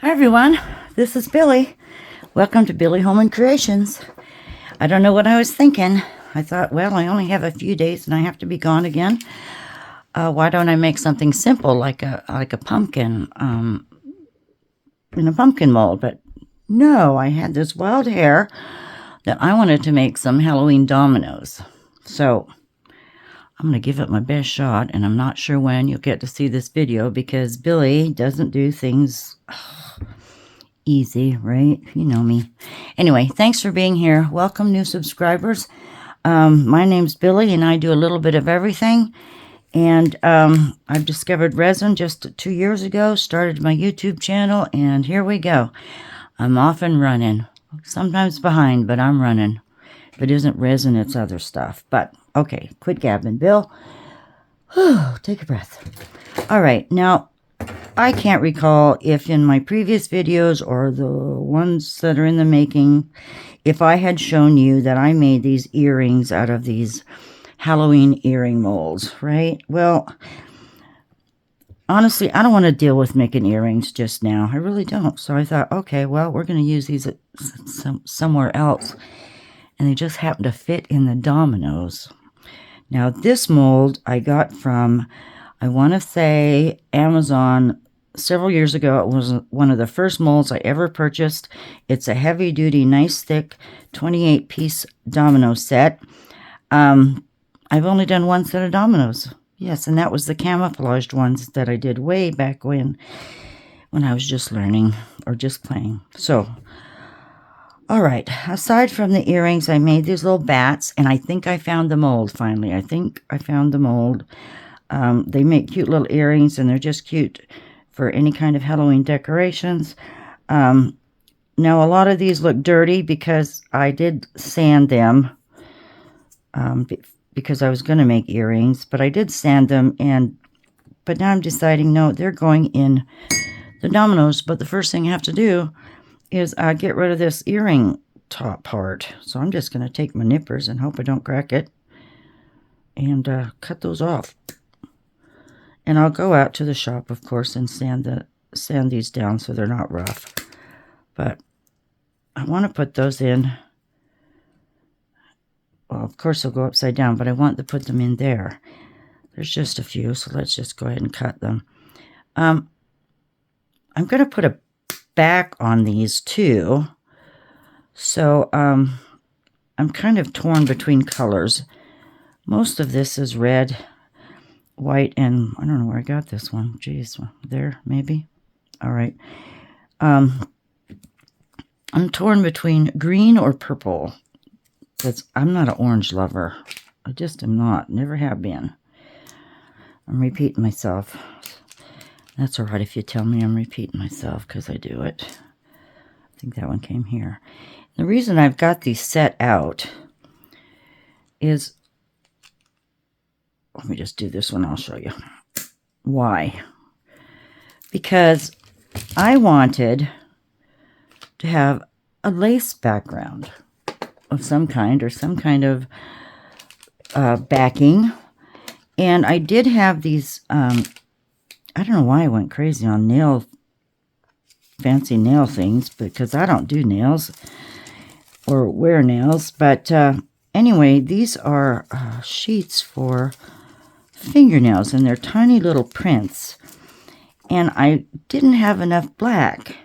Hi everyone, this is Billy. Welcome to Billy Holman Creations. I don't know what I was thinking. I thought, well, I only have a few days and I have to be gone again. Why don't I make something simple like a pumpkin in a pumpkin mold? But no, I had this wild hair that I wanted to make some Halloween dominoes. So I'm going to give it my best shot, and I'm not sure when you'll get to see this video because Billy doesn't do things easy, right? You know me. Anyway, thanks for being here. Welcome, new subscribers. My name's Billy, and I do a little bit of everything. And I've discovered resin just 2 years ago, started my YouTube channel, and here we go. I'm off and running. Sometimes behind, but I'm running. If it isn't resin, it's other stuff. But, okay, quit gabbing, Bill. Take a breath. All right, now, I can't recall if in my previous videos or the ones that are in the making, if I had shown you that I made these earrings out of these Halloween earring molds, right? Well, honestly, I don't want to deal with making earrings just now. I really don't. So I thought, okay, well, we're going to use these at somewhere else. And they just happen to fit in the dominoes. Now, this mold I got from, I want to say, Amazon several years ago. It was one of the first molds I ever purchased. It's a heavy-duty, nice, thick, 28-piece domino set. I've only done one set of dominoes. Yes, and that was the camouflaged ones that I did way back when I was just learning or just playing. So, all right, aside from the earrings, I made these little bats, and I think I found the mold finally. I think I found the mold. They make cute little earrings, and they're just cute for any kind of Halloween decorations. Now, a lot of these look dirty because I did sand them because I was going to make earrings, but I did sand them, but now I'm deciding, no, they're going in the dominoes, but the first thing I have to do is get rid of this earring top part. So I'm just going to take my nippers and hope I don't crack it and cut those off. And I'll go out to the shop, of course, and sand these down so they're not rough. But I want to put those in. Well, of course they'll go upside down, but I want to put them in there. There's just a few, so let's just go ahead and cut them. I'm going to put a back on these too. So I'm kind of torn between colors. Most of this is red, white, and I don't know where I got this one. Geez, there, maybe. All right. I'm torn between green or purple. I'm not an orange lover. I just am not. Never have been. I'm repeating myself. That's all right if you tell me I'm repeating myself, because I do it. I think that one came here. The reason I've got these set out is, let me just do this one, I'll show you. Why? Because I wanted to have a lace background of some kind, or some kind of backing. And I did have these, I don't know why I went crazy on fancy nail things, because I don't do nails or wear nails. But anyway, these are sheets for fingernails, and they're tiny little prints. And I didn't have enough black.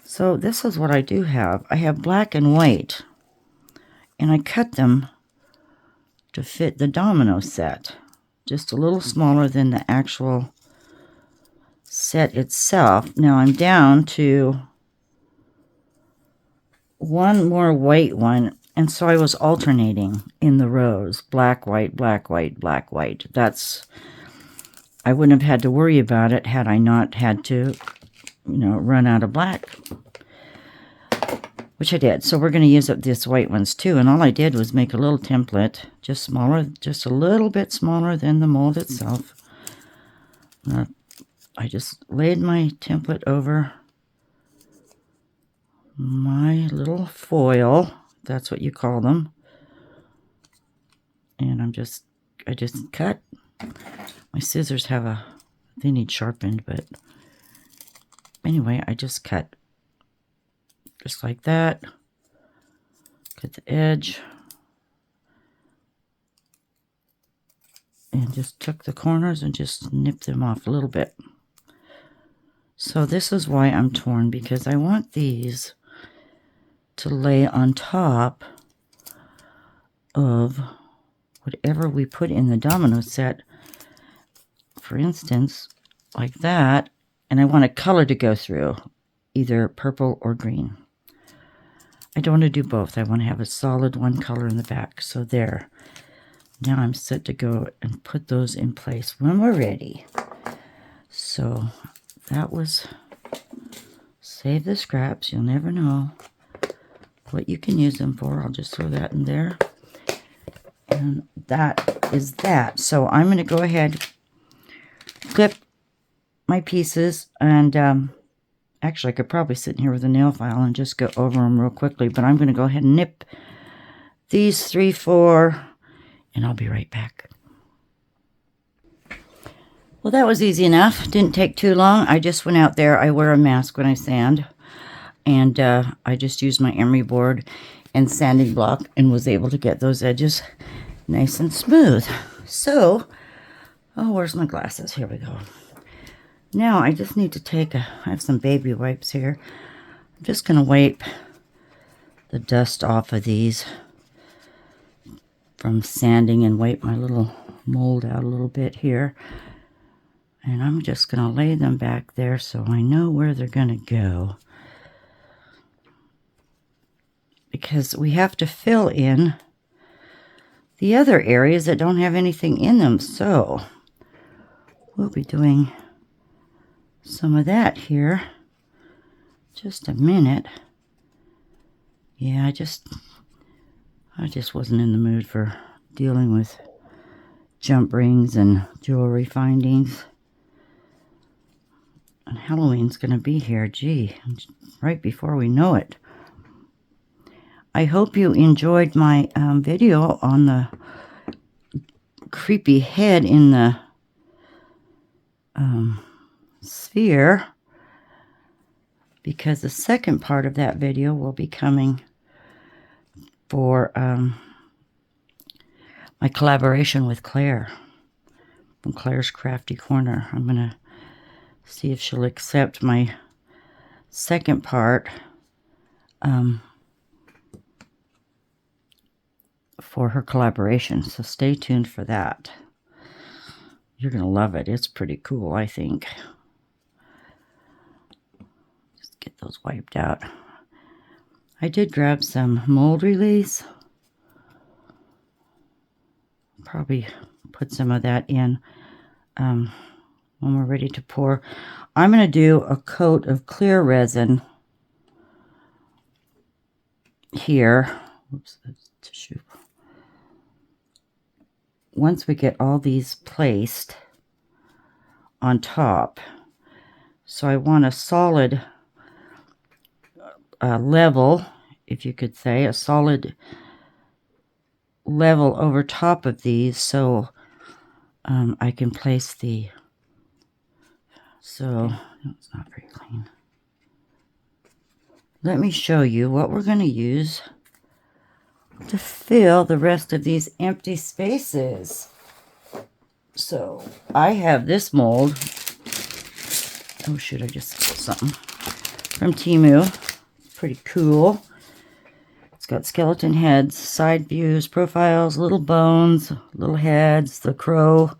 So this is what I do have. I have black and white, and I cut them to fit the domino set. Just a little smaller than the actual set itself. Now I'm down to one more white one, and so I was alternating in the rows. Black, white, black, white, black, white. I wouldn't have had to worry about it had I not had to, run out of black, which I did. So we're going to use up these white ones too, and all I did was make a little template, just smaller, just a little bit smaller than the mold itself. I just laid my template over my little foil, if that's what you call them, and I just cut. My scissors they need sharpened, but anyway, I just cut just like that. Cut the edge. And just took the corners and just nipped them off a little bit. So this is why I'm torn, because I want these to lay on top of whatever we put in the domino set. For instance, like that. And I want a color to go through, either purple or green. I don't want to do both. I want to have a solid one color in the back. So there. Now I'm set to go and put those in place when we're ready. So that was save the scraps. You'll never know what you can use them for. I'll just throw that in there. And that is that. So I'm going to go ahead, clip my pieces, and actually I could probably sit in here with a nail file and just go over them real quickly, but I'm going to go ahead and nip these 3, 4, and I'll be right back. Well, that was easy enough. Didn't take too long. I just went out there. I wear a mask when I sand, and I just used my emery board and sanding block and was able to get those edges nice and smooth. So, oh, where's my glasses? Here we go. Now I just need to take I have some baby wipes here. I'm just going to wipe the dust off of these from sanding and wipe my little mold out a little bit here. And I'm just going to lay them back there so I know where they're going to go. Because we have to fill in the other areas that don't have anything in them. So we'll be doing some of that here. Just a minute. Yeah, I just wasn't in the mood for dealing with jump rings and jewelry findings. And Halloween's going to be here, gee, right before we know it. I hope you enjoyed my video on the creepy head in the sphere, because the second part of that video will be coming for my collaboration with Claire from Claire's Crafty Corner. I'm going to see if she'll accept my second part for her collaboration. So stay tuned for that. You're going to love it. It's pretty cool, I think. Just get those wiped out. I did grab some mold release. Probably put some of that in when we're ready to pour. I'm going to do a coat of clear resin here. Oops, that's tissue. Once we get all these placed on top, so I want a solid level, if you could say, a solid level over top of these, so I can place the, so it's not very clean. Let me show you what we're going to use to fill the rest of these empty spaces. So I have this mold. Oh shoot, I just spilled something. From Temu. Pretty cool. It's got skeleton heads, side views, profiles, little bones, little heads, the crow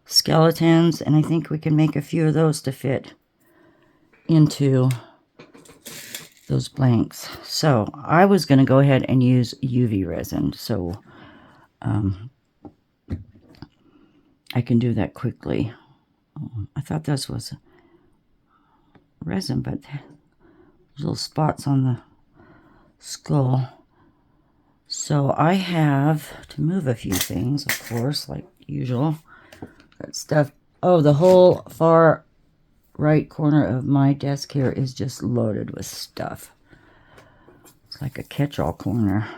skeletons, and I think we can make a few of those to fit into those blanks. So I was going to go ahead and use UV resin, so I can do that quickly. I thought this was resin, but there's little spots on the skull. So I have to move a few things, of course, like usual. That stuff. Oh, the whole far right corner of my desk here is just loaded with stuff. It's like a catch-all corner.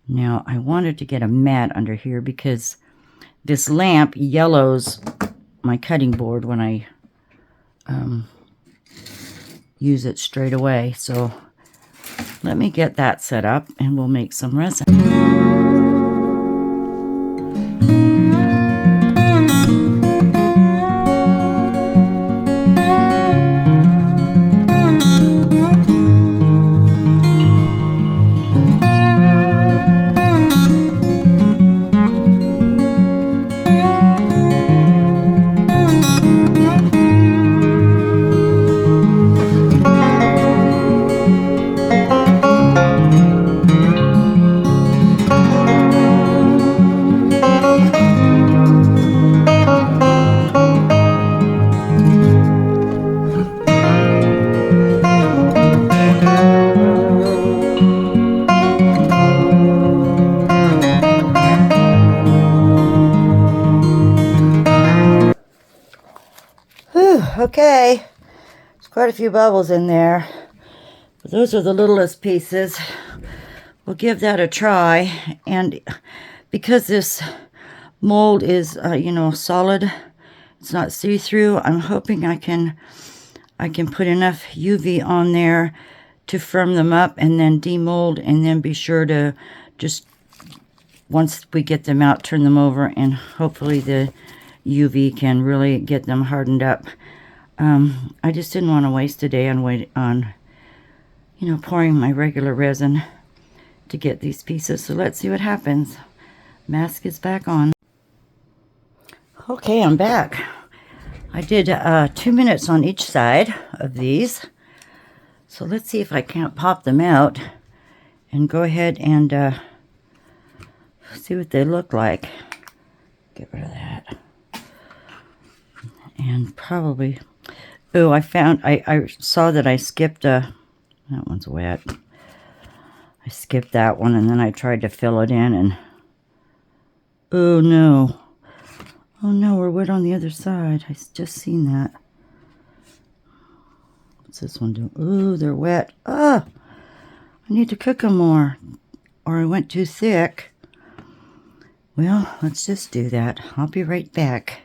Now, I wanted to get a mat under here because this lamp yellows my cutting board when I use it straight away. So let me get that set up and we'll make some resin. Okay, there's quite a few bubbles in there. But those are the littlest pieces. We'll give that a try. And because this mold is, you know, solid, it's not see-through, I'm hoping I can put enough UV on there to firm them up and then demold, and then be sure to just, once we get them out, turn them over, and hopefully the UV can really get them hardened up. I just didn't want to waste a day on you know, pouring my regular resin to get these pieces. So let's see what happens. Mask is back on. Okay, I'm back. I did 2 minutes on each side of these. So let's see if I can't pop them out and go ahead and see what they look like. Get rid of that. And probably... Oh, I saw that I skipped that one's wet. I skipped that one, and then I tried to fill it in, and oh no, we're wet on the other side. I just seen that. What's this one doing? Oh, they're wet. Oh, I need to cook them more, or I went too thick. Well, let's just do that. I'll be right back.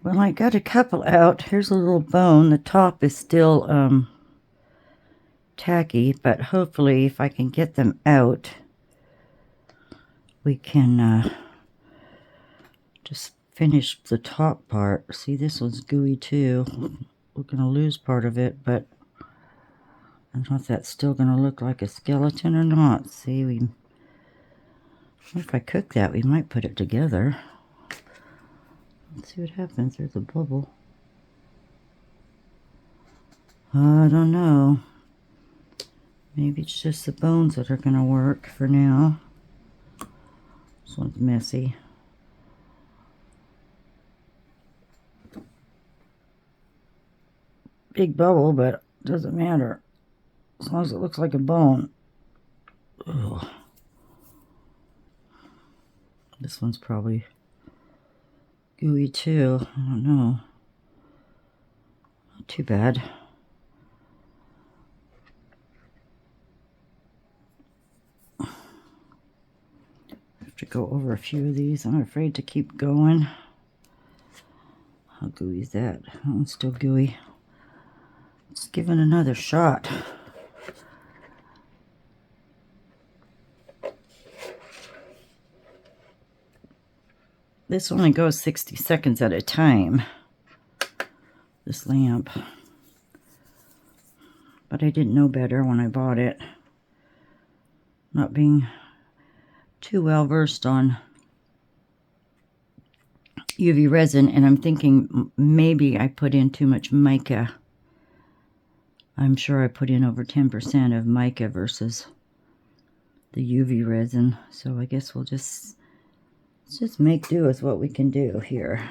Well, I got a couple out. Here's a little bone. The top is still tacky, but hopefully if I can get them out, we can just finish the top part. See, this one's gooey too. We're going to lose part of it, but I don't know if that's still going to look like a skeleton or not. See, if I cook that, we might put it together. Let's see what happens. There's a bubble. I don't know. Maybe it's just the bones that are going to work for now. This one's messy. Big bubble, but it doesn't matter. As long as it looks like a bone. Ugh. This one's probably gooey too. I don't know. Not too bad. I have to go over a few of these. I'm afraid to keep going. How gooey is that? That one's still gooey. Let's give it another shot. This only goes 60 seconds at a time, this lamp. But I didn't know better when I bought it. Not being too well versed on UV resin, and I'm thinking maybe I put in too much mica. I'm sure I put in over 10% of mica versus the UV resin. So I guess we'll just... let's just make do with what we can do here.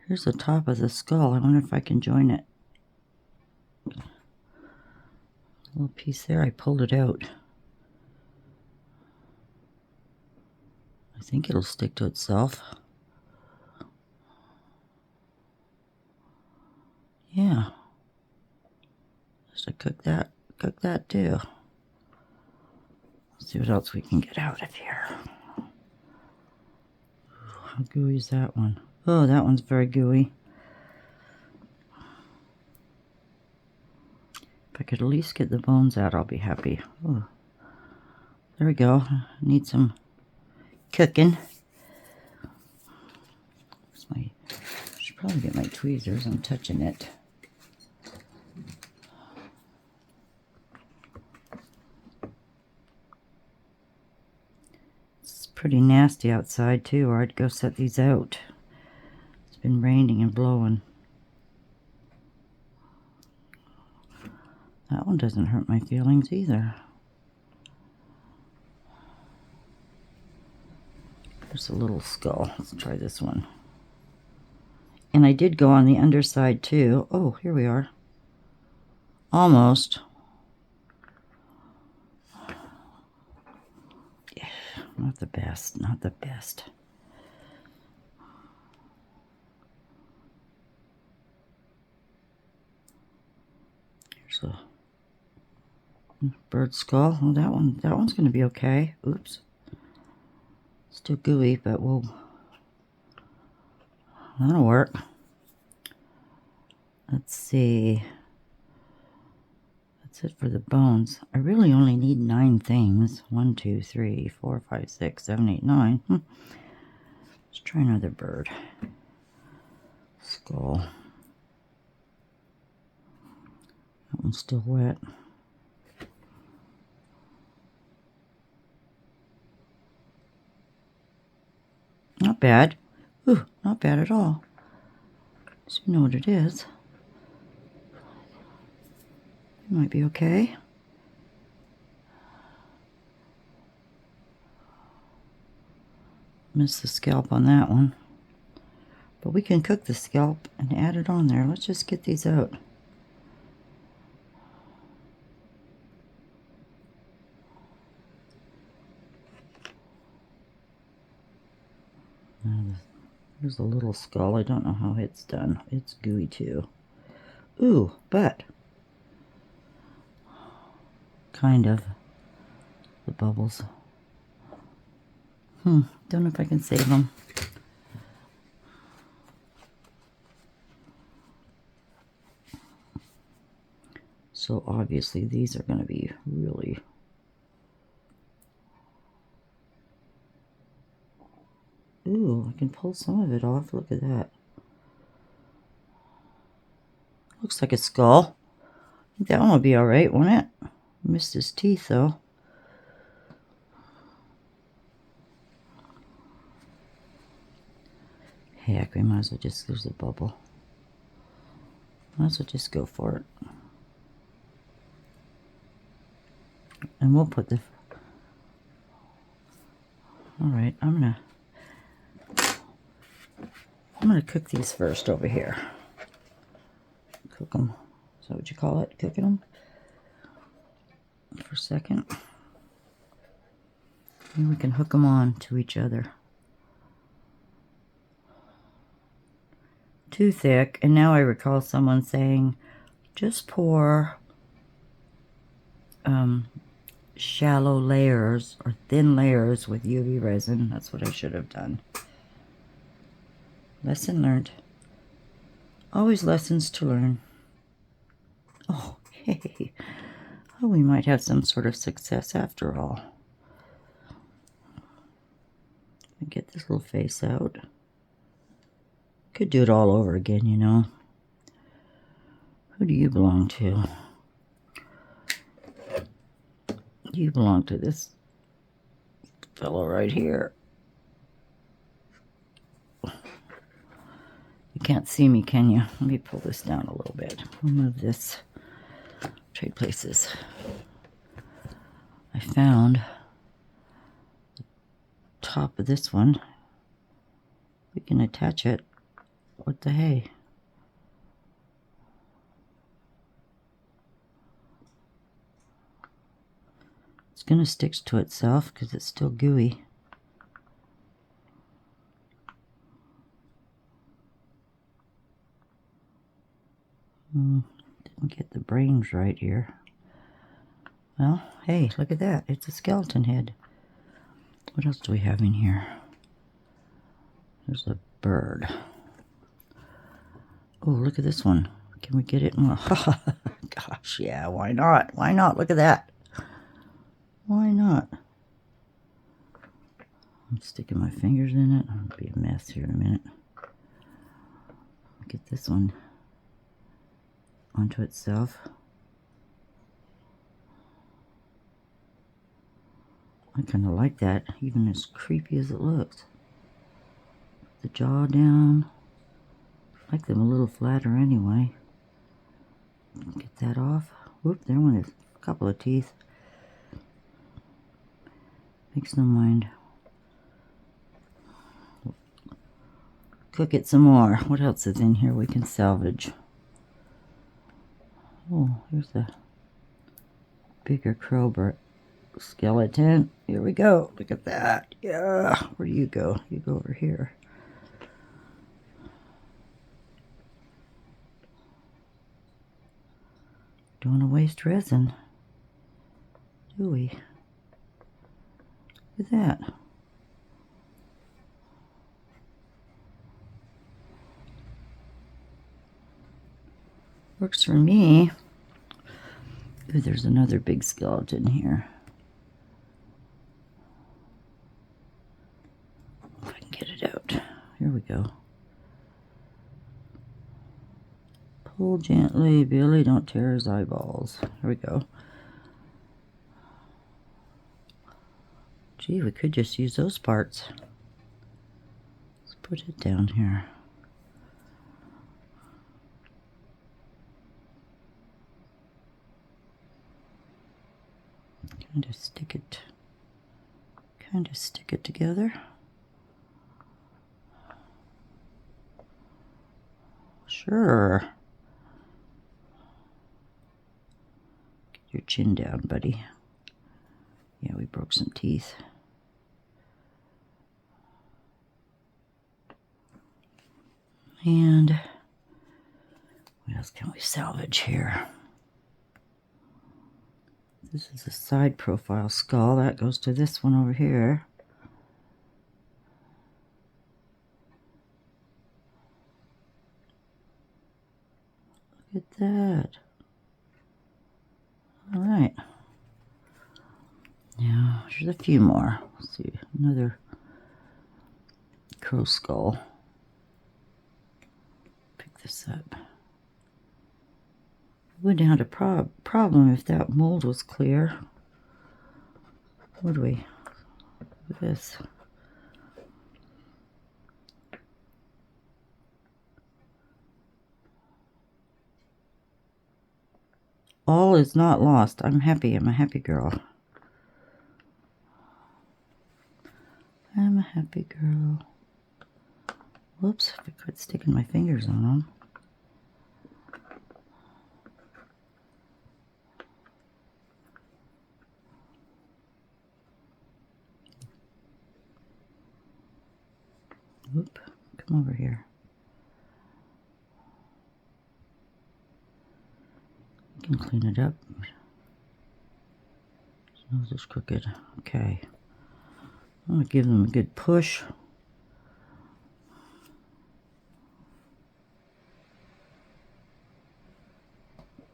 Here's the top of the skull. I wonder if I can join it. A little piece there. I pulled it out. I think it'll stick to itself. Yeah. Just to cook that too. Let's see what else we can get out of here. How gooey is that one? Oh, that one's very gooey. If I could at least get the bones out, I'll be happy. Oh, there we go. Need some cooking. I should probably get my tweezers. I'm touching it. It's pretty nasty outside too, or I'd go set these out. It's been raining and blowing. That one doesn't hurt my feelings either. There's a little skull. Let's try this one. And I did go on the underside too. Oh, here we are. Almost. Yeah, not the best, not the best. Here's a bird skull. Oh, that one's going to be okay. Oops. Still gooey, but that'll work. Let's see. That's it for the bones. I really only need 9 things. 1, 2, 3, 4, 5, 6, 7, 8, 9. Let's try another bird. Skull. That one's still wet. Not bad. Ooh, not bad at all. So you know what it is. It might be okay. Missed the scalp on that one. But we can cook the scalp and add it on there. Let's just get these out. There's a little skull. I don't know how it's done. It's gooey too. Ooh, but kind of the bubbles. Don't know if I can save them. So obviously these are going to be really ooh, I can pull some of it off. Look at that. Looks like a skull. I think that one will be alright, won't it? Missed his teeth though. Heck, we might as well just, there's a bubble. Might as well just go for it. And we'll put the, alright, I'm gonna cook these first over here. Cook them. Is that what you call it? Cooking them? For a second. And we can hook them on to each other. Too thick. And now I recall someone saying, just pour shallow layers or thin layers with UV resin. That's what I should have done. Lesson learned. Always lessons to learn. Oh, hey. Oh, we might have some sort of success after all. Get this little face out. Could do it all over again, you know. Who do you belong to? You belong to this fellow right here. You can't see me, can you? Let me pull this down a little bit. I'll move this. Trade places. I found the top of this one. We can attach it with the hay. It's going to stick to itself because it's still gooey. Didn't get the brains right here. Well, hey, look at that. It's a skeleton head. What else do we have in here? There's a bird. Oh, look at this one. Can we get it more? Gosh, yeah, why not? Why not? Look at that. Why not? I'm sticking my fingers in it. I'll be a mess here in a minute. Get this one onto itself. I kind of like that, even as creepy as it looks. The jaw down. I like them a little flatter anyway. Get that off. Whoop, there went a couple of teeth. Makes no mind. Cook it some more. What else is in here we can salvage? Oh, here's a bigger crowbar skeleton. Here we go. Look at that. Yeah. Where do you go? You go over here. Don't want to waste resin, do we? Look at that. Works for me. Ooh, there's another big skeleton here. If I can get it out. Here we go. Pull gently, Billy. Don't tear his eyeballs. Here we go. Gee, we could just use those parts. Let's put it down here. Kind of stick it together. Sure. Get your chin down, buddy. Yeah, we broke some teeth. And what else can we salvage here? This is a side profile skull. That goes to this one over here. Look at that. All right. Now, there's a few more. Let's see. Another crow skull. Pick this up. Wouldn't have had a problem if that mold was clear. Would we? Look at this. All is not lost. I'm happy. I'm a happy girl. I'm a happy girl. Whoops, I quit sticking my fingers on them. Whoop, come over here. You can clean it up. His nose is crooked. Okay. I'm going to give them a good push.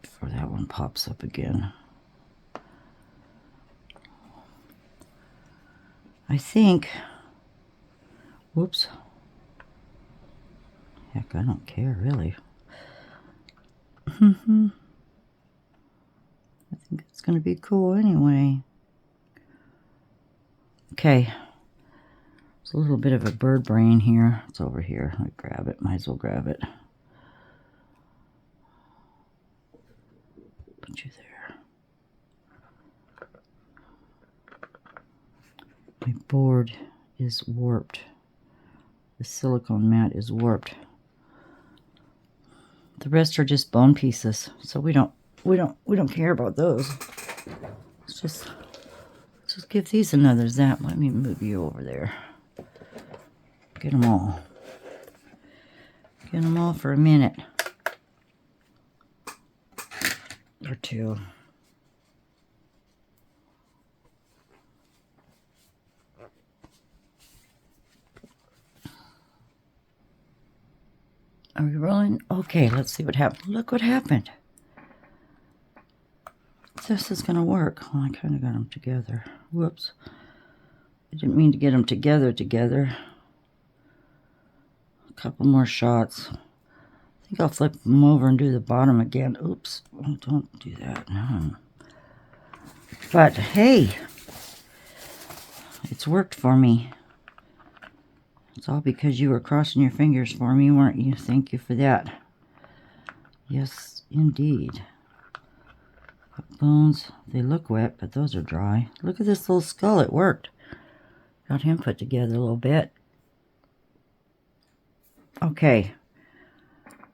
Before that one pops up again. I think, whoops. Heck, I don't care, really. I think it's going to be cool anyway. Okay. There's a little bit of a bird brain here. It's over here. I grab it. Might as well grab it. Put you there. My board is warped. The silicone mat is warped. The rest are just bone pieces, so we don't care about those. Let's just give these another zap. Let me move you over there. Get them all. Get them all for a minute or two. Are we rolling? Okay, let's see what happened. Look what happened. This is going to work. Oh, I kind of got them together. Whoops. I didn't mean to get them together. A couple more shots. I think I'll flip them over and do the bottom again. Oops. Oh, don't do that. No. But, hey. It's worked for me. It's all because you were crossing your fingers for me, weren't you? Thank you for that. Yes, indeed. Bones, they look wet, but those are dry. Look at this little skull. It worked. Got him put together a little bit. Okay.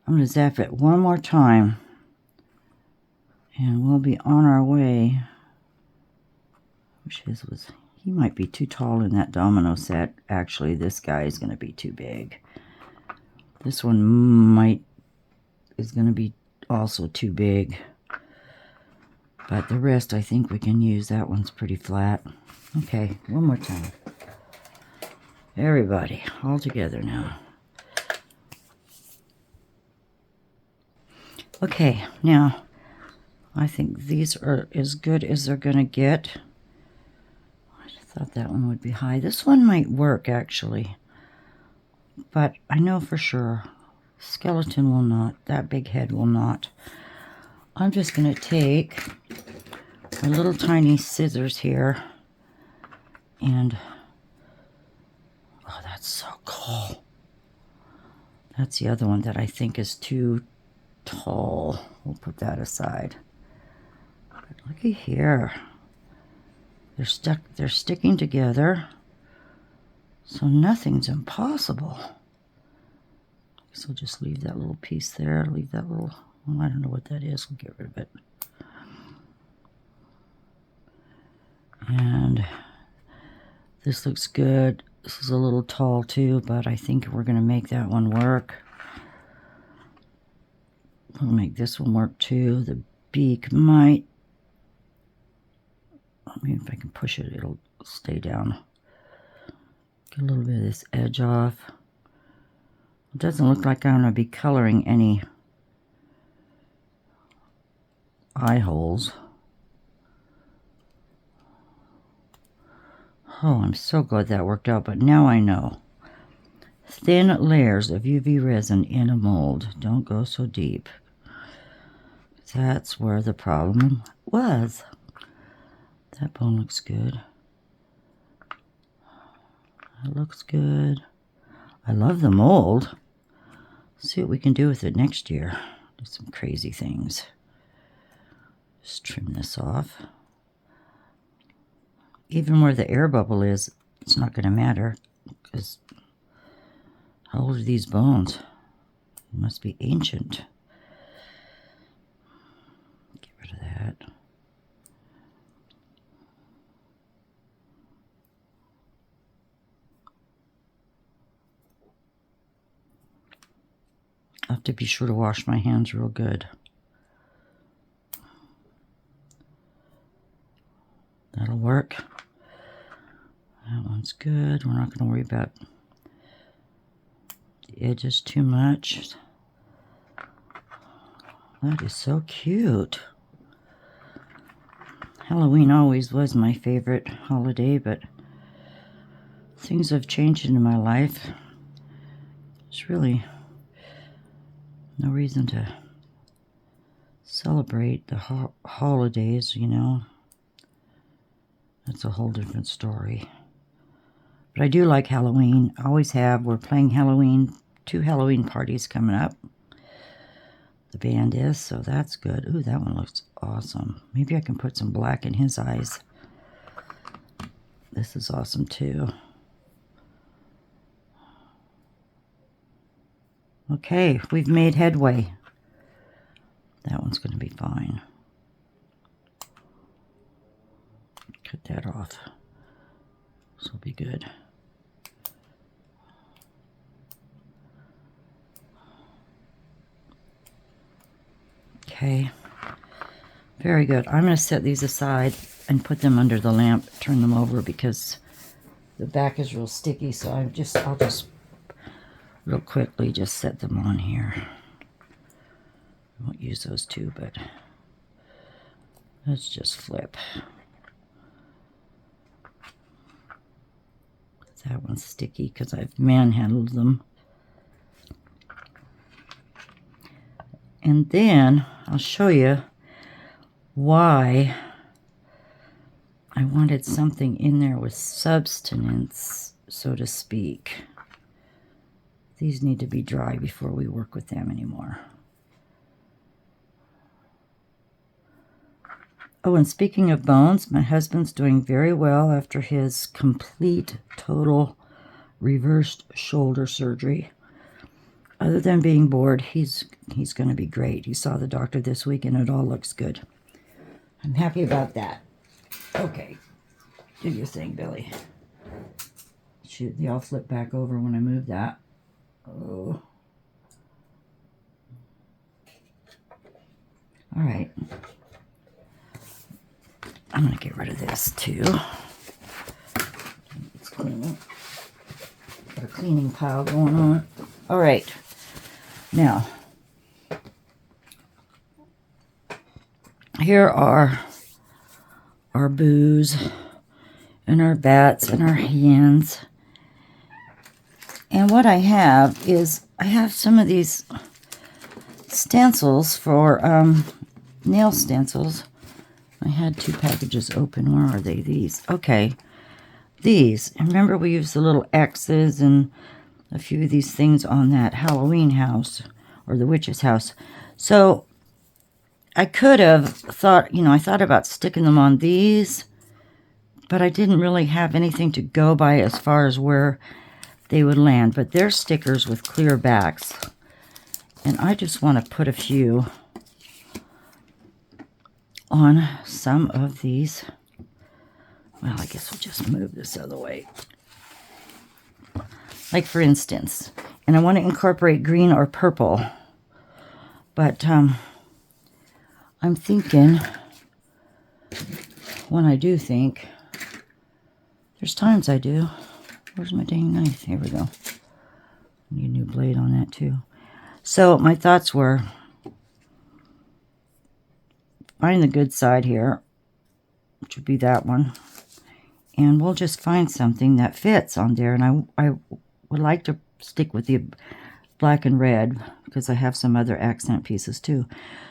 I'm going to zap it one more time. And we'll be on our way. Wish his was... He might be too tall in that domino set. Actually, this guy is going to be too big. This one is going to be also too big. But the rest, I think we can use. That one's pretty flat. Okay, one more time. Everybody, all together now. Okay, now, I think these are as good as they're going to get. I thought that one would be high. This one might work, actually. But I know for sure. Skeleton will not. That big head will not. I'm just going to take my little tiny scissors here. And... oh, that's so cool. That's the other one that I think is too tall. We'll put that aside. But looky here. They're sticking together, so nothing's impossible. So just leave that little piece there, leave that little, well, I don't know what that is, we'll get rid of it. And this looks good. This is a little tall too, but I think we're going to make that one work. We'll make this one work too. The beak might, I mean, if I can push it, it'll stay down. Get a little bit of this edge off. It doesn't look like I'm going to be coloring any eye holes. Oh, I'm so glad that worked out, but now I know. Thin layers of UV resin in a mold. Don't go so deep. That's where the problem was. That bone looks good. That looks good. I love the mold. See what we can do with it next year. Do some crazy things. Just trim this off. Even where the air bubble is, it's not going to matter. Because how old are these bones? They must be ancient. Get rid of that. I have to be sure to wash my hands real good. That'll work. That one's good. We're not going to worry about the edges too much. That is so cute. Halloween always was my favorite holiday, but things have changed in my life. There's really no reason to celebrate the holidays, you know. That's a whole different story. But I do like Halloween. I always have. We're playing Halloween. 2 Halloween parties coming up. The band is, so that's good. Ooh, that one looks awesome. Maybe I can put some black in his eyes. This is awesome too. Okay, we've made headway. That one's going to be fine. Cut that off. This will be good. Okay. Very good. I'm going to set these aside and put them under the lamp, turn them over because the back is real sticky, so I'll just real quickly just set them on here. I won't use those two, but let's just flip. That one's sticky because I've manhandled them. And then I'll show you why I wanted something in there with substance, so to speak. These need to be dry before we work with them anymore. Oh, and speaking of bones, my husband's doing very well after his complete, total, reversed shoulder surgery. Other than being bored, he's going to be great. He saw the doctor this week, and it all looks good. I'm happy about that. Okay, do your thing, Billy. Shoot, they all flip back over when I move that. Oh. All right. I'm going to get rid of this, too. It's cleaning. Got a cleaning pile going on. All right. Now, here are our boos and our bats and our hands. And what I have is, I have some of these stencils for nail stencils. I had 2 packages open. Where are they? These. Okay. These. And remember, we used the little X's and a few of these things on that Halloween house, or the witch's house. So, I could have thought, I thought about sticking them on these, but I didn't really have anything to go by as far as where they would land. But they're stickers with clear backs. And I just want to put a few on some of these. Well, I guess we'll just move this other way. Like, for instance, and I want to incorporate green or purple, but I'm thinking, when I do think, there's times I do. Where's my dang knife? Here we go. Need a new blade on that too. So my thoughts were, find the good side here, which would be that one, and we'll just find something that fits on there. And I would like to stick with the black and red because I have some other accent pieces too.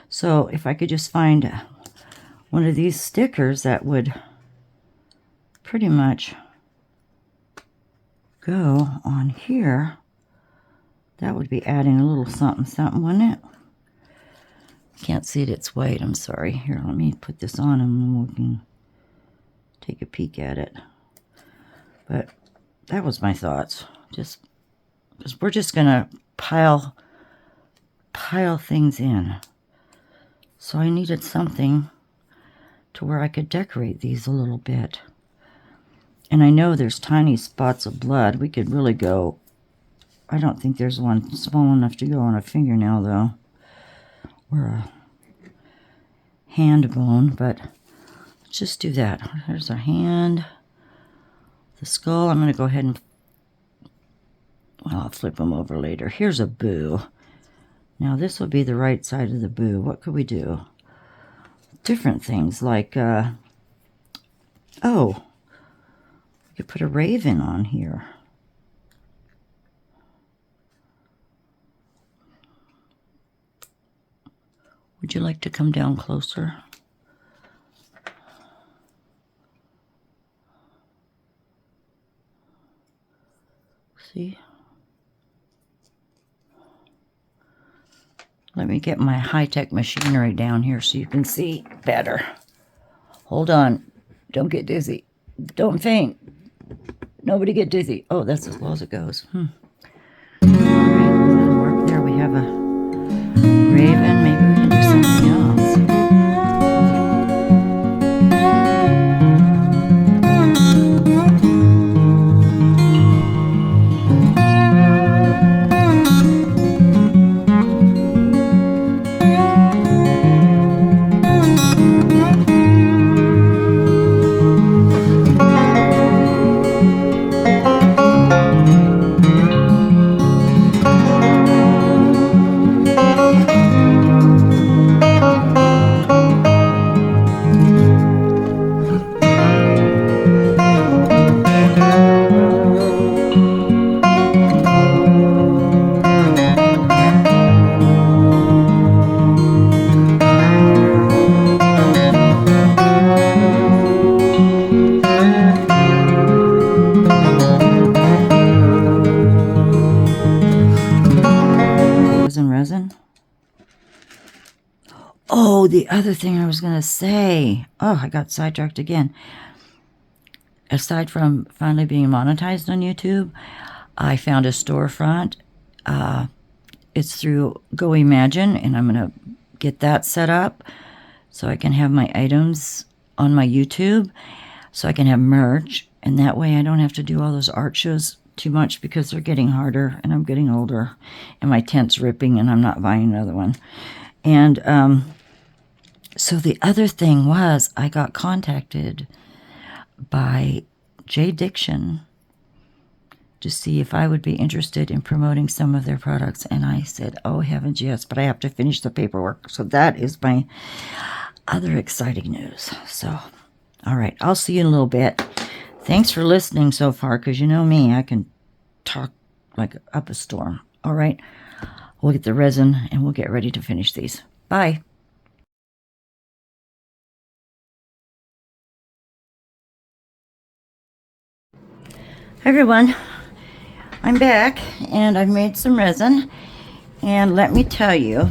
So if I could just find one of these stickers that would pretty much go on here, that would be adding a little something, something, wouldn't it? Can't see it its weight. I'm sorry. Here, let me put this on and we can take a peek at it. But that was my thoughts. Just because we're just gonna pile things in. So I needed something to where I could decorate these a little bit. And I know there's tiny spots of blood. We could really go. I don't think there's one small enough to go on a fingernail though. Or a hand bone, but let's just do that. There's our hand, the skull. I'm going to go ahead and, well, I'll flip them over later. Here's a boo. Now this will be the right side of the boo. What could we do? Different things like, oh, we could put a raven on here. Would you like to come down closer? See? Let me get my high-tech machinery down here so you can see better. Hold on. Don't get dizzy. Don't faint. Nobody get dizzy. Oh, that's as low as it goes. All right, that'll work there. We have a raven. Maybe we can do something else. the other thing I was going to say, oh, I got sidetracked again. Aside from finally being monetized on YouTube, I found a storefront. It's through Go Imagine, and I'm going to get that set up so I can have my items on my YouTube, so I can have merch, and that way I don't have to do all those art shows too much because they're getting harder, and I'm getting older, and my tent's ripping, and I'm not buying another one. And so the other thing was I got contacted by JDiction to see if I would be interested in promoting some of their products. And I said, oh, heavens, yes, but I have to finish the paperwork. So that is my other exciting news. So, all right, I'll see you in a little bit. Thanks for listening so far, because you know me, I can talk like up a storm. All right, we'll get the resin and we'll get ready to finish these. Bye. Hi, everyone. I'm back, and I've made some resin, and let me tell you,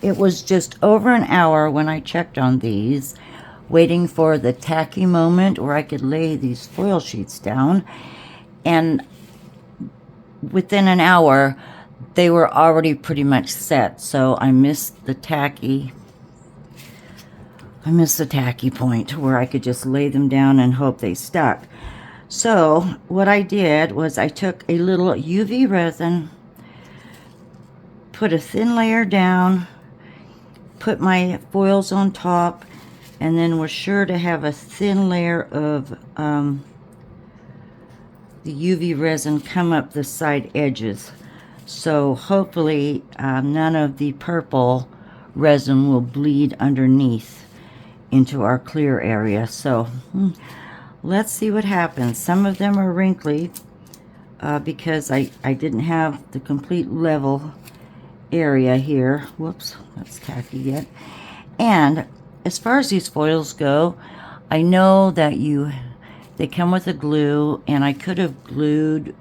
it was just over an hour when I checked on these, waiting for the tacky moment where I could lay these foil sheets down, and within an hour, they were already pretty much set, so I missed the tacky point where I could just lay them down and hope they stuck. So what I did was I took a little UV resin, put a thin layer down, put my foils on top, and then was sure to have a thin layer of the UV resin come up the side edges. So hopefully none of the purple resin will bleed underneath into our clear area. So let's see what happens. Some of them are wrinkly because I didn't have the complete level area here. Whoops, that's tacky yet. And as far as these foils go, I know that they come with a glue, and I could have glued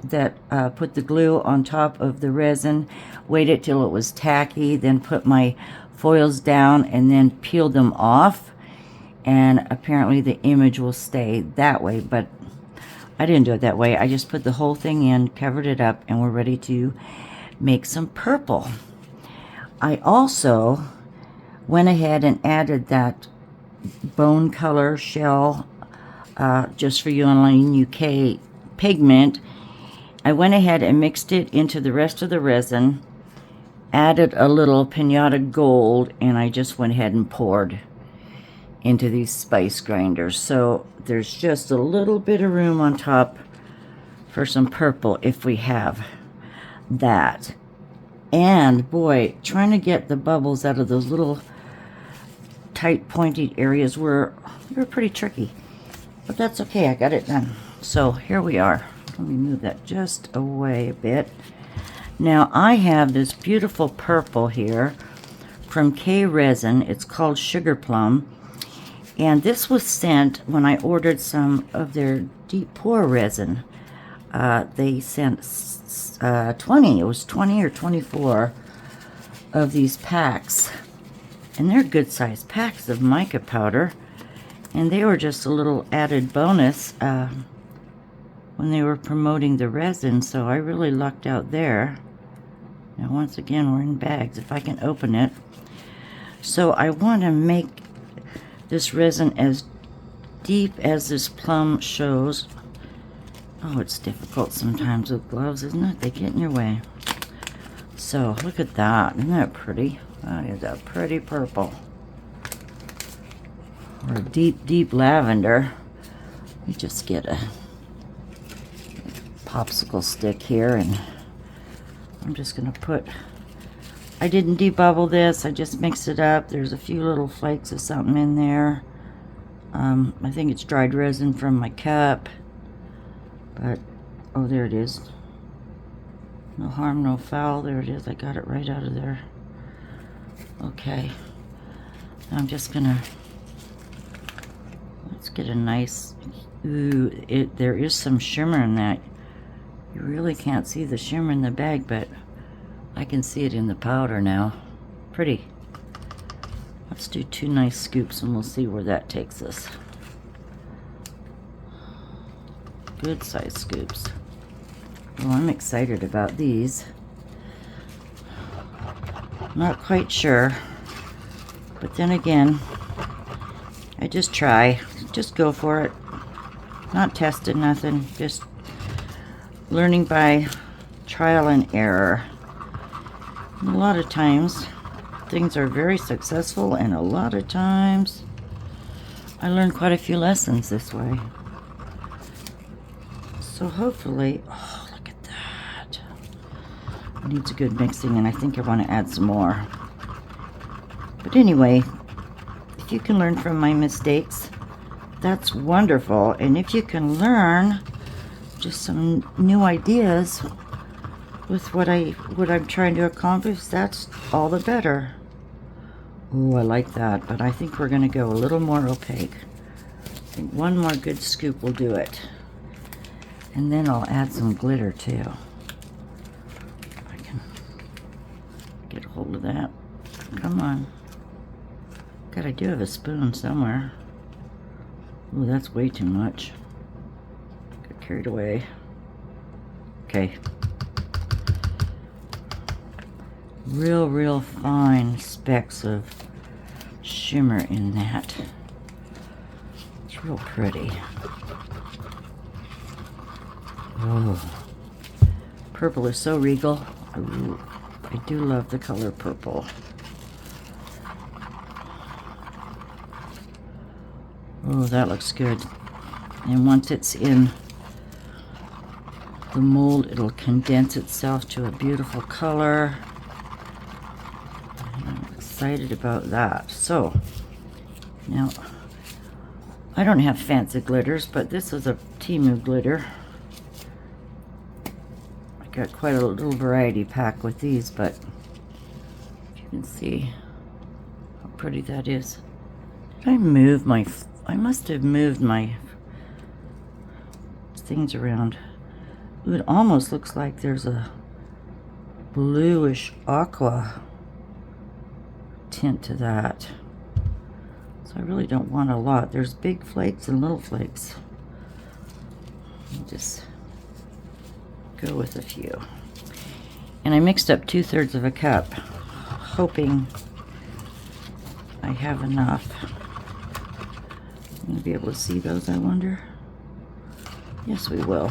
that, put the glue on top of the resin, waited till it was tacky, then put my foils down and then peel them off. And apparently the image will stay that way, but I didn't do it that way. I just put the whole thing in, covered it up, and we're ready to make some purple. I also went ahead and added that bone color shell, just for you online UK pigment. I went ahead and mixed it into the rest of the resin, added a little pinata gold, and I just went ahead and poured into these spice grinders. So there's just a little bit of room on top for some purple if we have that. And boy, trying to get the bubbles out of those little tight pointy areas were pretty tricky, but that's okay. I got it done. So here we are. Let me move that just away a bit. Now I have this beautiful purple here from K Resin. It's called Sugar Plum. And this was sent when I ordered some of their deep pour resin. They sent 20, it was 20 or 24 of these packs. And they're good sized packs of mica powder. And they were just a little added bonus when they were promoting the resin. So I really lucked out there. Now once again, we're in bags, if I can open it. So I want to make this resin as deep as this plum shows. Oh, it's difficult sometimes with gloves, isn't it? They get in your way. So look at that. Isn't that pretty? That is a pretty purple. Or a deep, deep lavender. You just get a popsicle stick here, and I'm just going to put... I didn't debubble this, I just mixed it up. There's a few little flakes of something in there. I think it's dried resin from my cup. But, oh, there it is. No harm, no foul. There it is. I got it right out of there. Okay. Now I'm just gonna... Let's get a nice... Ooh, there is some shimmer in that. You really can't see the shimmer in the bag, but I can see it in the powder now. Pretty. Let's do 2 nice scoops and we'll see where that takes us. Good size scoops. Well, I'm excited about these. Not quite sure, but then again, I just try, just go for it. Not testing nothing, just learning by trial and error. And a lot of times, things are very successful, and a lot of times, I learned quite a few lessons this way. So hopefully, oh, look at that. It needs a good mixing, and I think I want to add some more. But anyway, if you can learn from my mistakes, that's wonderful. And if you can learn just some new ideas with what I'm trying to accomplish, that's all the better. Ooh, I like that, but I think we're going to go a little more opaque. I think one more good scoop will do it. And then I'll add some glitter too. If I can get a hold of that. Come on. God, I do have a spoon somewhere. Ooh, that's way too much. Got carried away. Okay. Real fine specks of shimmer in that. It's real pretty. Oh, purple is so regal. I do love the color purple. Oh, that looks good. And once it's in the mold, it'll condense itself to a beautiful color. I'm excited about that. So, now, I don't have fancy glitters, but this is a Temu glitter. I got quite a little variety pack with these, but you can see how pretty that is. Did I move my... I must have moved my things around. Ooh, it almost looks like there's a bluish aqua tint to that. So I really don't want a lot. There's big flakes and little flakes. I'll just go with a few. And I mixed up 2/3 of a cup, hoping I have enough. I'm going to be able to see those, I wonder. Yes, we will.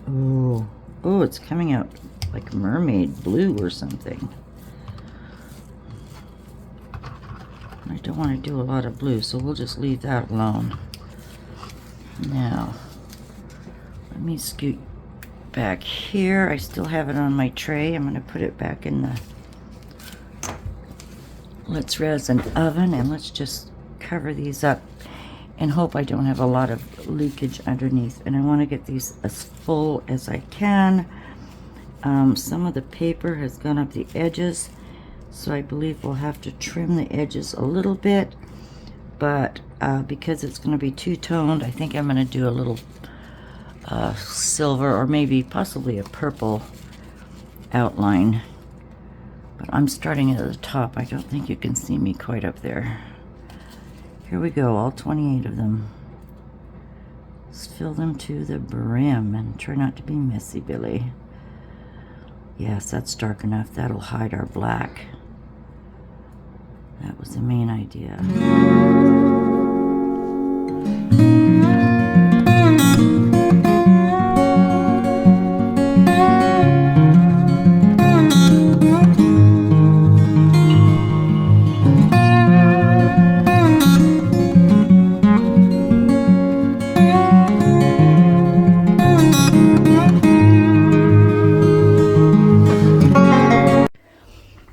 Oh, oh, it's coming out like mermaid blue or something. I don't want to do a lot of blue, so we'll just leave that alone. Now, let me scoot back here. I still have it on my tray. I'm going to put it back in the Let's Resin oven, and let's just cover these up and hope I don't have a lot of leakage underneath. And I want to get these as full as I can. Some of the paper has gone up the edges, so I believe we'll have to trim the edges a little bit, but because it's going to be two-toned, I think I'm going to do a little silver or maybe possibly a purple outline. But I'm starting at the top. I don't think you can see me quite up there. Here we go, all 28 of them. Just fill them to the brim and try not to be messy, Billy. Yes, that's dark enough. That'll hide our black. That was the main idea.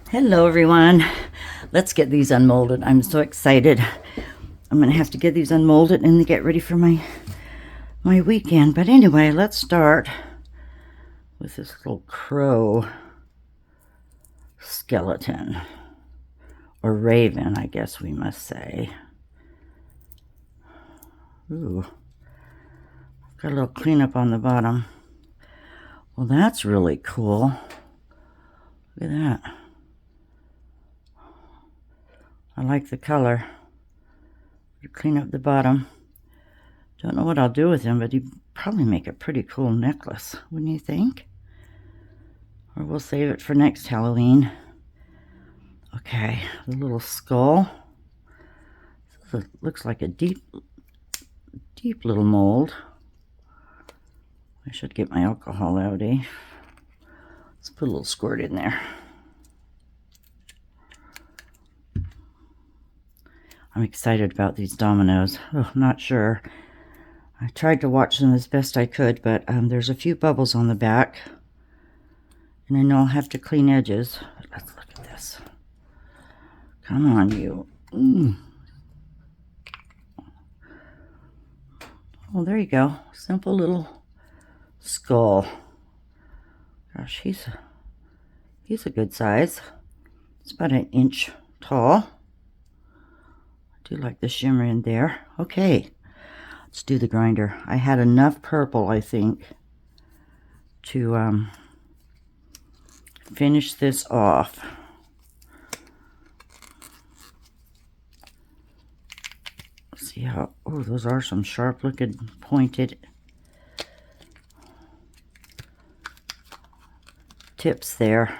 Hello everyone, let's get these unmolded. I'm so excited. I'm gonna have to get these unmolded and get ready for my weekend. But anyway, let's start with this little crow skeleton, or raven, I guess we must say. Ooh, got a little cleanup on the bottom. Well, that's really cool. Look at that. I like the color. Clean up the bottom. Don't know what I'll do with him, but he'd probably make a pretty cool necklace, wouldn't you think? Or we'll save it for next Halloween. Okay, the little skull. This looks like a deep little mold. I should get my alcohol out, eh? Let's put a little squirt in there. I'm excited about these Dominos. Oh, not sure. I tried to watch them as best I could, but there's a few bubbles on the back. And I know I'll have to clean edges. Let's look at this. Come on, you. Well, there you go. Simple little skull. Gosh, he's a good size. It's about 1 inch tall. I do like the shimmer in there. Okay, let's do the grinder. I had enough purple, I think, to finish this off. Let's see how, oh, those are some sharp looking pointed tips there.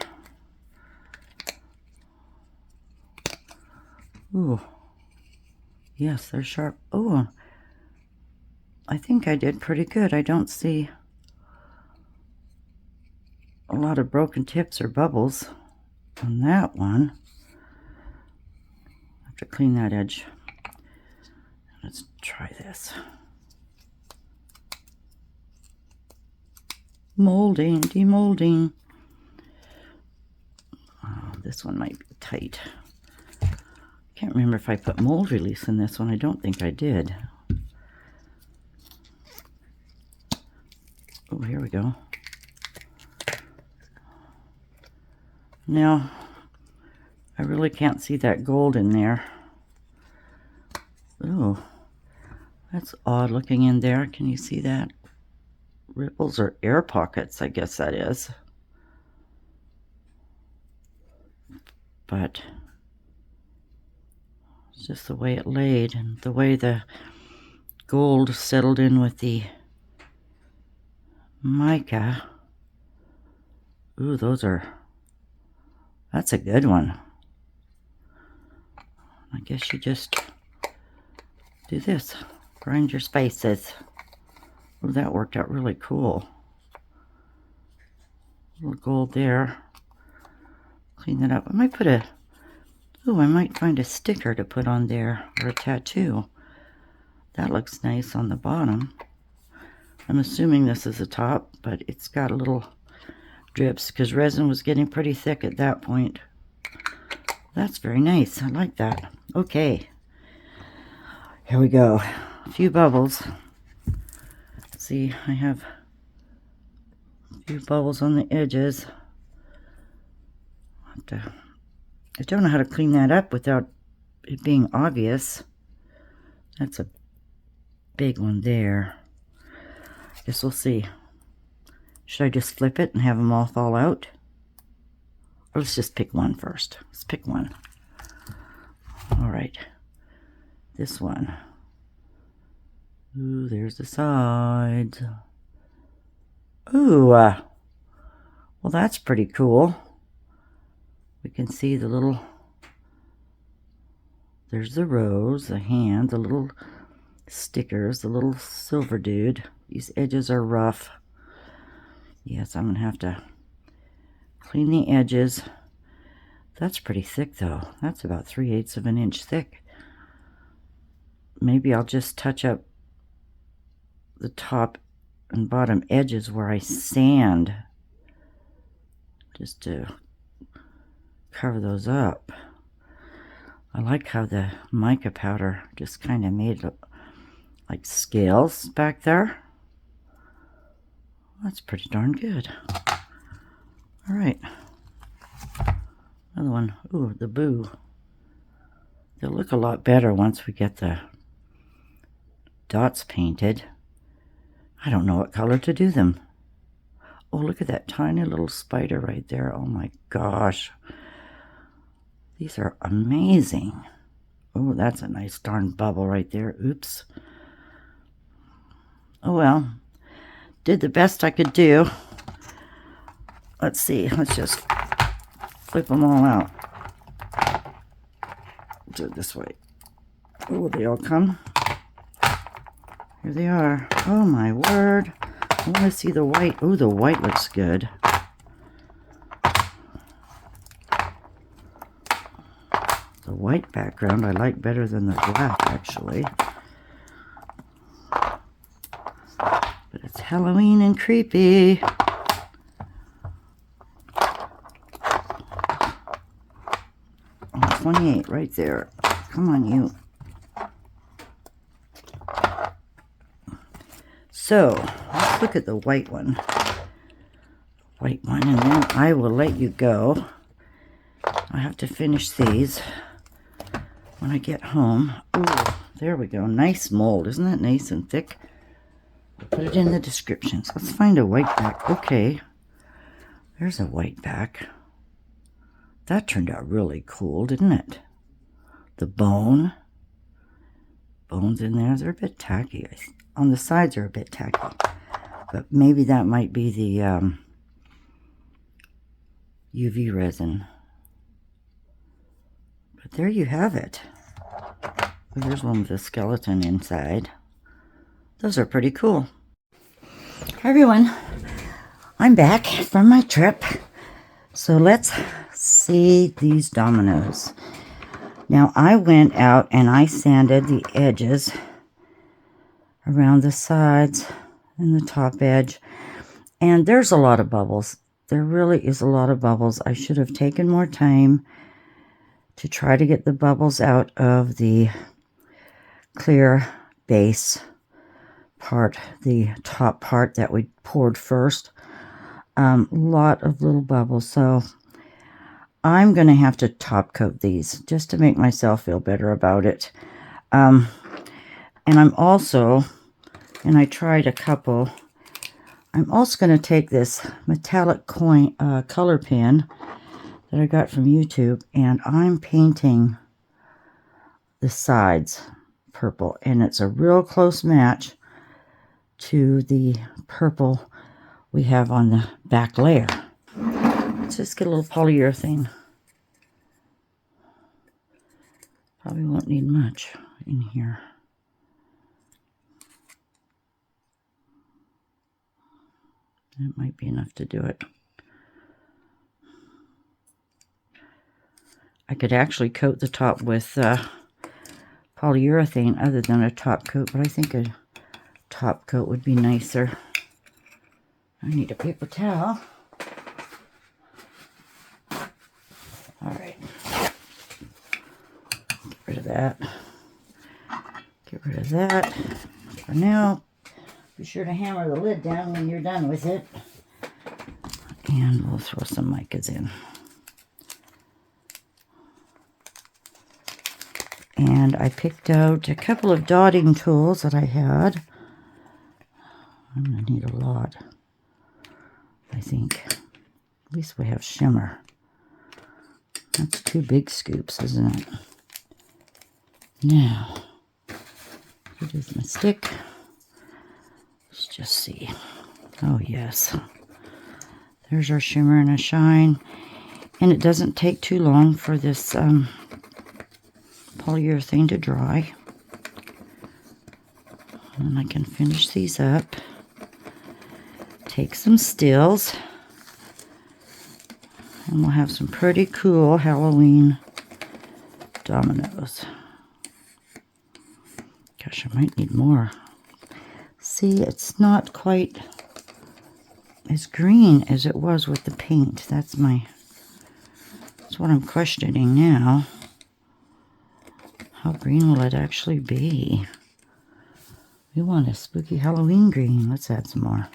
Ooh. Yes, they're sharp. Oh, I think I did pretty good. I don't see a lot of broken tips or bubbles on that one. I have to clean that edge. Let's try this. Molding, demolding. Oh, this one might be tight. Can't remember if I put mold release in this one. I don't think I did. Oh, here we go. Now, I really can't see that gold in there. Oh, that's odd looking in there. Can you see that? Ripples or air pockets, I guess that is. But it's just the way it laid and the way the gold settled in with the mica. Ooh, that's a good one. I guess you just do this. Grind your spaces. Oh, that worked out really cool. A little gold there. Clean that up. I might put I might find a sticker to put on there, or a tattoo. That looks nice on the bottom. I'm assuming this is the top, but it's got a little drips because resin was getting pretty thick at that point. That's very nice. I like that. Okay. Here we go. A few bubbles. Let's see, I have a few bubbles on the edges. I don't know how to clean that up without it being obvious. That's a big one there. Guess we'll see. Should I just flip it and have them all fall out? Or let's just pick one first. Let's pick one. All right. This one. Ooh, there's the sides. Ooh, well, that's pretty cool. We can see the little, there's the rose, the hand, the little stickers, the little silver dude. These edges are rough. Yes, I'm going to have to clean the edges. That's pretty thick though. That's about 3/8 of an inch thick. Maybe I'll just touch up the top and bottom edges where I sand, just to cover those up. I like how the mica powder just kind of made it like scales back there. That's pretty darn good. All right. Another one. Ooh, the boo. They'll look a lot better once we get the dots painted. I don't know what color to do them. Oh, look at that tiny little spider right there. Oh my gosh. These are amazing. Oh, that's a nice darn bubble right there. Oops. Oh well. Did the best I could do. Let's see. Let's just flip them all out. Do it this way. Oh, they all come. Here they are. Oh my word. I want to see the white. Oh, the white looks good. The white background I like better than the black, actually. But it's Halloween and creepy. Oh, 28 right there. Come on, you. So, let's look at the white one. White one, and then I will let you go. I have to finish these when I get home. Ooh, there we go. Nice mold. Isn't that nice and thick? I'll put it in the descriptions. Let's find a white back. Okay. There's a white back. That turned out really cool, didn't it? The bones in there, they're a bit tacky. On the sides are a bit tacky. But maybe that might be the UV resin. But there you have it. There's one with a skeleton inside. Those are pretty cool. Hi everyone. I'm back from my trip. So let's see these dominoes. Now I went out and I sanded the edges around the sides and the top edge. And there's a lot of bubbles. There really is a lot of bubbles. I should have taken more time to try to get the bubbles out of the clear base part, the top part that we poured first. Lot of little bubbles. So I'm going to have to top coat these just to make myself feel better about it. And I'm also, and I tried a couple, I'm also going to take this metallic color pen that I got from YouTube, and I'm painting the sides purple, and it's a real close match to the purple we have on the back layer. Let's just get a little polyurethane. Probably won't need much in here. That might be enough to do it. I could actually coat the top with polyurethane other than a top coat, but I think a top coat would be nicer. I need a paper towel. Alright. Get rid of that. Get rid of that. For now, be sure to hammer the lid down when you're done with it. And we'll throw some micas in. And I picked out a couple of dotting tools that I had. I'm going to need a lot, I think. At least we have shimmer. That's 2 big scoops, isn't it? Now, here is my stick. Let's just see. Oh, yes. There's our shimmer and a shine. And it doesn't take too long for this polyurethane to dry. And I can finish these up. Take some stills. And we'll have some pretty cool Halloween dominoes. Gosh, I might need more. See, it's not quite as green as it was with the paint. That's what I'm questioning now. How green will it actually be? We want a spooky Halloween green. Let's add some more.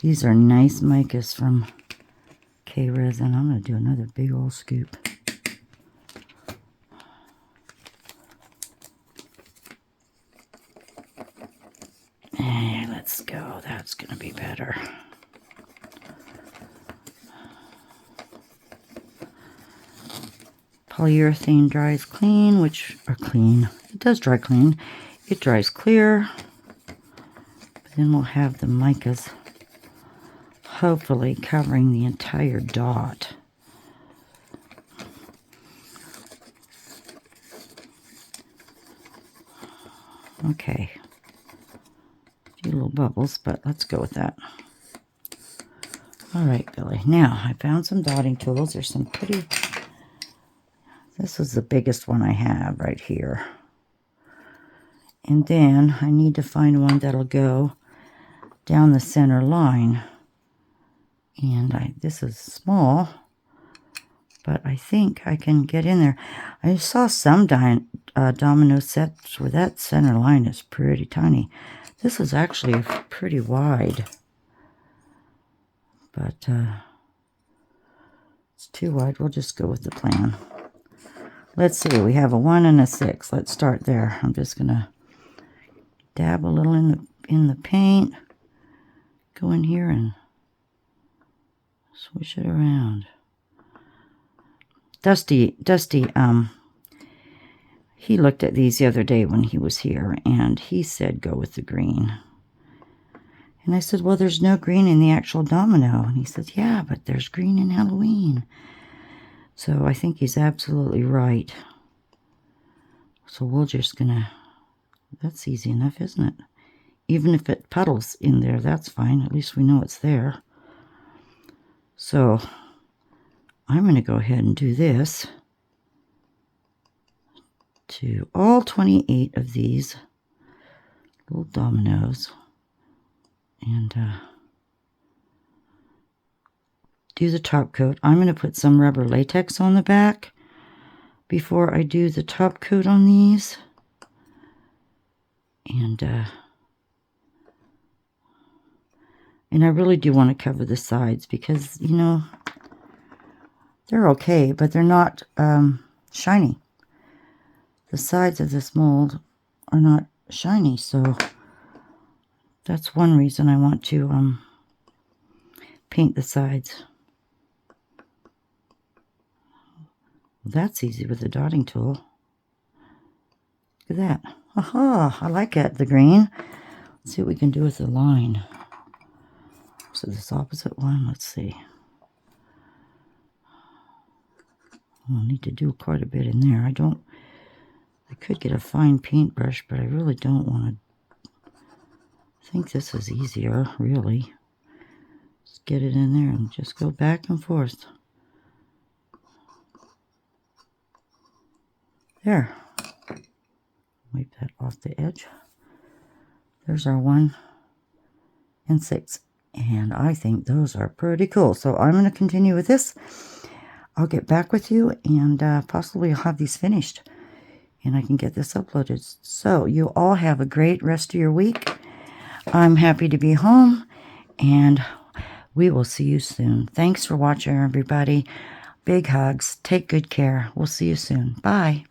These are nice micas from Resin. I'm going to do another big old scoop. Hey, let's go. That's going to be better. Polyurethane dries clean, it does dry clean. It dries clear. Then we'll have the micas hopefully covering the entire dot. Okay. A few little bubbles, but let's go with that. All right, Billy. Now, I found some dotting tools. There's some pretty... This is the biggest one I have right here. And then I need to find one that'll go down the center line. And this is small, but I think I can get in there. I saw some domino sets where that center line is pretty tiny. This is actually pretty wide, but it's too wide. We'll just go with the plan. Let's see, we have a 1 and a 6. Let's start there. I'm just gonna dab a little in the paint, go in here and swish it around. Dusty, he looked at these the other day when he was here, and he said go with the green. And I said, well, there's no green in the actual domino. And he said, yeah, but there's green in Halloween. So I think he's absolutely right. So we're just gonna, that's easy enough, isn't it? Even if it puddles in there, that's fine. At least we know it's there. So I'm going to go ahead and do this to all 28 of these little dominoes and do the top coat. I'm going to put some rubber latex on the back before I do the top coat on these. And I really do want to cover the sides because, you know, they're okay, but they're not shiny. The sides of this mold are not shiny, so that's one reason I want to paint the sides. Well, that's easy with the dotting tool. Look at that. Aha, I like it, the green. Let's see what we can do with the line. So this opposite one, let's see. I'll need to do quite a bit in there. I could get a fine paintbrush, but I really don't want to. I think this is easier, really. Just get it in there and just go back and forth. There. Wipe that off the edge. There's our 1 and 6. And I think those are pretty cool. So I'm going to continue with this. I'll get back with you and possibly I'll have these finished. And I can get this uploaded. So you all have a great rest of your week. I'm happy to be home. And we will see you soon. Thanks for watching, everybody. Big hugs. Take good care. We'll see you soon. Bye.